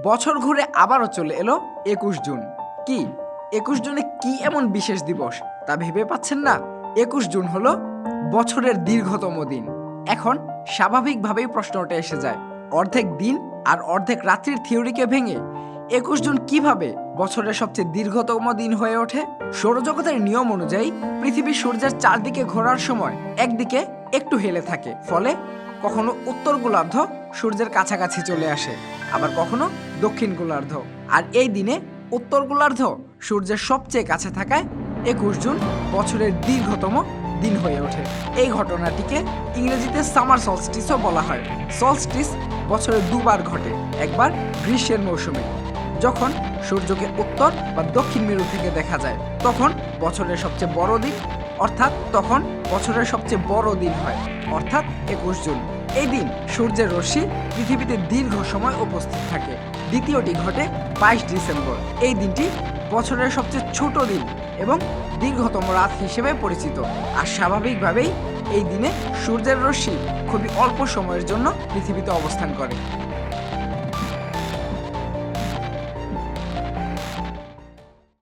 বছর ঘুরে আবারও চলে এলো ২১ জুন। কি ২১ জুনে কি এমন বিশেষ দিবস তা ভেবে পাচ্ছেন না? ২১ জুন হলো বছরের দীর্ঘতম দিন। এখন স্বাভাবিকভাবেই প্রশ্নটা এসে যায়, অর্ধেক দিন আর অর্ধেক রাত্রির থিওরিকে ভেঙে ২১ জুন কিভাবে বছরের সবচেয়ে দীর্ঘতম দিন হয়ে ওঠে? সৌরজগতের নিয়ম অনুযায়ী পৃথিবী সূর্যের চারদিকে ঘোরার সময় একদিকে একটু হেলে থাকে, ফলে কখনো উত্তর গোলার্ধ সূর্যের কাছাকাছি চলে আসে, আবার কখনো দক্ষিণ গোলার্ধ। আর এই দিনে উত্তর গোলার্ধ সূর্যের সবচেয়ে কাছে থাকায় ২১ জুন বছরের দীর্ঘতম দিন হয়ে ওঠে। এই ঘটনাটিকে ইংরেজিতে সামার সলস্টিসও বলা হয়। সলস্টিস বছরে দুবার ঘটে, একবার গ্রীষ্মের মৌসুমে, যখন সূর্যকে উত্তর বা দক্ষিণ মেরু থেকে দেখা যায়, তখন বছরের সবচেয়ে বড় দিন, হয়, অর্থাৎ ২১ জুন। এই দিন সূর্যের রশ্মি পৃথিবীতে দীর্ঘ সময় উপস্থিত থাকে। দ্বিতীয়টি ঘটে ২২ ডিসেম্বর। এই দিনটি বছরের সবচেয়ে ছোট দিন এবং দীর্ঘতম রাত হিসেবে পরিচিত। আর স্বাভাবিকভাবেই এই দিনে সূর্যের রশ্মি খুবই অল্প সময়ের জন্য পৃথিবীতে অবস্থান করে।